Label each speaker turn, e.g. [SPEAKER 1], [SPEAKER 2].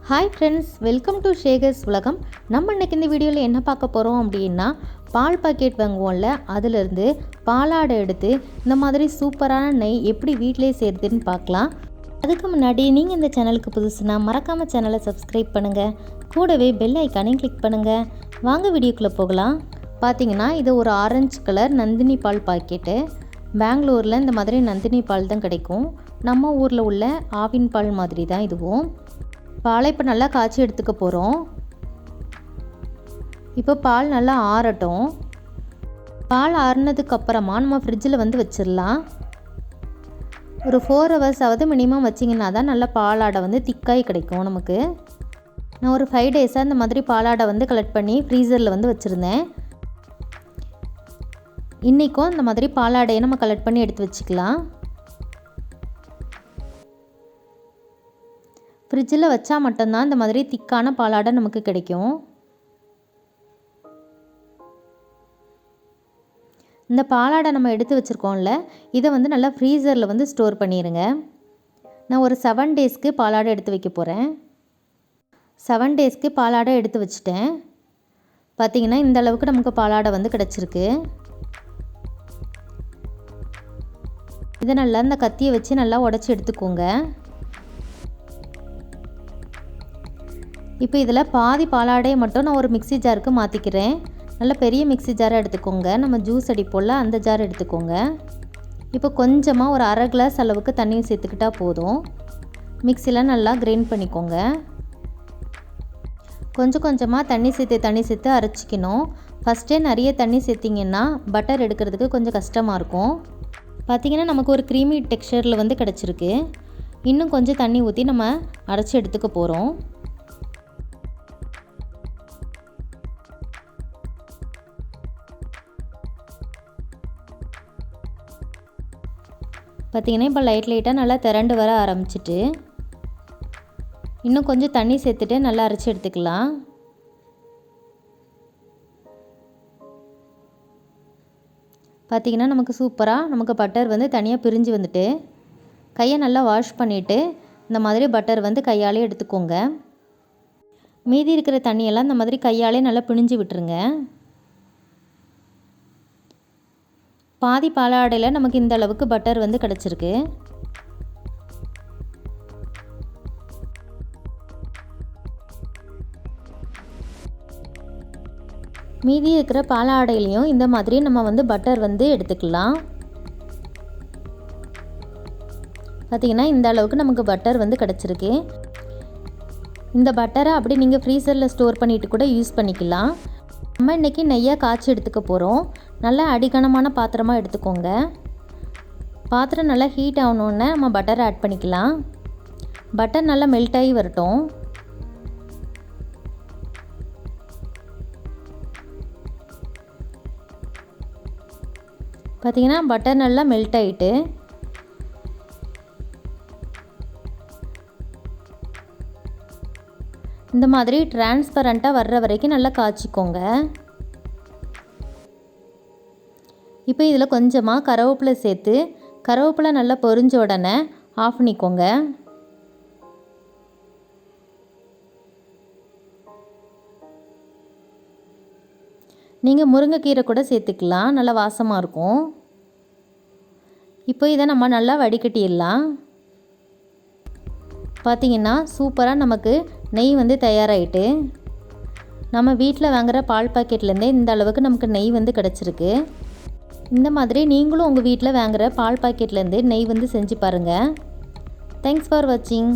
[SPEAKER 1] Hi friends, welcome to ஷேகர்ஸ் உலகம். நம்ம இன்றைக்கி இந்த வீடியோவில் என்ன பார்க்க போகிறோம் அப்படின்னா, பால் பாக்கெட் வாங்குவோம்ல, அதிலிருந்து பாலாடை எடுத்து இந்த மாதிரி சூப்பரான நெய் எப்படி வீட்டிலே செய்கிறதுன்னு பார்க்கலாம். அதுக்கு முன்னாடி நீங்கள் இந்த சேனலுக்கு புதுசுனா மறக்காமல் சேனலை சப்ஸ்கிரைப் பண்ணுங்கள், கூடவே பெல் ஐக்கானையும் கிளிக் பண்ணுங்கள். வாங்க வீடியோக்குள்ளே போகலாம். பார்த்தீங்கன்னா இது ஒரு ஆரஞ்சு கலர் நந்தினி பால் பாக்கெட்டு. பெங்களூரில் இந்த மாதிரி நந்தினி பால் தான் கிடைக்கும். நம்ம ஊரில் உள்ள ஆவின் பால் மாதிரி தான் இதுவும். பாலை இப்போ நல்லா காய்ச்சி எடுத்துக்க போகிறோம். இப்போ பால் நல்லா ஆறட்டும். பால் ஆறுனதுக்கப்புறமா நம்ம ஃப்ரிட்ஜில் வச்சிடலாம். ஒரு 4 hours ஆவது மினிமம் வச்சிங்கன்னா தான் நல்லா பாலாடை திக்காய் கிடைக்கும் நமக்கு. நான் ஒரு 5 days இந்த மாதிரி பாலாடை கலெக்ட் பண்ணி ஃப்ரீசரில் வச்சுருந்தேன். இன்றைக்கும் இந்த மாதிரி பாலாடையை நம்ம கலெக்ட் பண்ணி எடுத்து வச்சுக்கலாம். ஃப்ரிட்ஜில் வச்சா மட்டும்தான் இந்த மாதிரி திக்கான பாலாடை நமக்கு கிடைக்கும். இந்த பாலாடை நம்ம எடுத்து வச்சுருக்கோம்ல, இதை நல்லா ஃப்ரீசரில் ஸ்டோர் பண்ணிடுங்க. நான் ஒரு 7 daysக்கு பாலாடை எடுத்து வைக்க போகிறேன். 7 daysக்கு பாலாடை எடுத்து வச்சுட்டேன். பார்த்திங்கன்னா இந்த அளவுக்கு நமக்கு பாலாடை கிடச்சிருக்கு. இதை நல்லா இந்த கத்தியை வச்சு நல்லா உடச்சி எடுத்துக்கோங்க. இப்போ இதில் பாதி பாலாடையை மட்டும் நான் ஒரு மிக்ஸி ஜாருக்கு மாற்றிக்கிறேன். நல்ல பெரிய மிக்ஸி ஜாரை எடுத்துக்கோங்க. நம்ம ஜூஸ் அடிப்போம்ல, அந்த ஜார் எடுத்துக்கோங்க. இப்போ கொஞ்சமாக ஒரு 1/2 glass அளவுக்கு தண்ணியும் சேர்த்துக்கிட்டால் போதும். மிக்ஸியில் நல்லா கிரைண்ட் பண்ணிக்கோங்க. கொஞ்சம் கொஞ்சமாக தண்ணி சேர்த்து அரைச்சிக்கணும். ஃபஸ்ட்டே நிறைய தண்ணி சேர்த்திங்கன்னா பட்டர் எடுக்கிறதுக்கு கொஞ்சம் கஷ்டமாக இருக்கும். பார்த்திங்கன்னா நமக்கு ஒரு க்ரீமி டெக்ஸ்சரில் கிடச்சிருக்கு. இன்னும் கொஞ்சம் தண்ணி ஊற்றி நம்ம அரைச்சி எடுத்துக்க போகிறோம். பார்த்திங்கன்னா இப்போ லைட்டாக நல்லா திரண்டு வர ஆரம்பிச்சிட்டு, இன்னும் கொஞ்சம் தண்ணி சேர்த்துட்டு நல்லா அரைச்சி எடுத்துக்கலாம். பார்த்திங்கன்னா நமக்கு சூப்பராக நமக்கு பட்டர் தனியாக பிரிஞ்சு வந்துட்டு, கையை நல்லா வாஷ் பண்ணிவிட்டு இந்த மாதிரி பட்டர் கையாலே எடுத்துக்கோங்க. மீதி இருக்கிற தண்ணியெல்லாம் இந்த மாதிரி கையாலே நல்லா பிழிஞ்சு விட்டுருங்க. பாதி பாலாடையில் நமக்கு இந்த அளவுக்கு பட்டர் கிடச்சிருக்கு. மீதி இருக்கிற பாலாடையிலையும் இந்த மாதிரி நம்ம பட்டர் எடுத்துக்கலாம். பார்த்திங்கன்னா இந்த அளவுக்கு நமக்கு பட்டர் கிடச்சிருக்கு. இந்த பட்டரை அப்படி நீங்கள் ஃப்ரீசரில் ஸ்டோர் பண்ணிவிட்டு கூட யூஸ் பண்ணிக்கலாம். நம்ம இன்றைக்கி நெய்யாக காய்ச்சி எடுத்துக்க போகிறோம். நல்லா அடிகனமான பாத்திரமாக எடுத்துக்கோங்க. பாத்திரம் நல்லா ஹீட் ஆகணுன்னு நம்ம பட்டரை ஆட் பண்ணிக்கலாம். பட்டர் நல்லா மெல்ட் ஆகி வரட்டும். பார்த்திங்கன்னா பட்டர் நல்லா மெல்ட் ஆகிட்டு, இந்த மாதிரி டிரான்ஸ்பரண்ட்டாக வர்ற வரைக்கும் நல்லா காய்ச்சிக்கோங்க. இப்போ இதில் கொஞ்சமாக கருவேப்பிலை சேர்த்து, கருவேப்பிலை நல்லா பொரிஞ்ச உடனே ஆஃப் பண்ணிக்கோங்க. நீங்கள் முருங்கைக்கீரை கூட சேர்த்துக்கலாம், நல்லா வாசமாக இருக்கும். இப்போ இதை நம்ம நல்லா வடிகட்டிடலாம். பார்த்திங்கன்னா சூப்பராக நமக்கு நெய் தயாராகிட்டு, நம்ம வீட்டில் வாங்குகிற பால் பாக்கெட்லேருந்தே இந்த அளவுக்கு நமக்கு நெய் கிடச்சிருக்கு. இந்த மாதிரி நீங்களும் உங்கள் வீட்டில் வாங்குகிற பால் பாக்கெட்லேருந்து நெய் செஞ்சு பாருங்கள். தேங்க்ஸ் ஃபார் வாட்சிங்.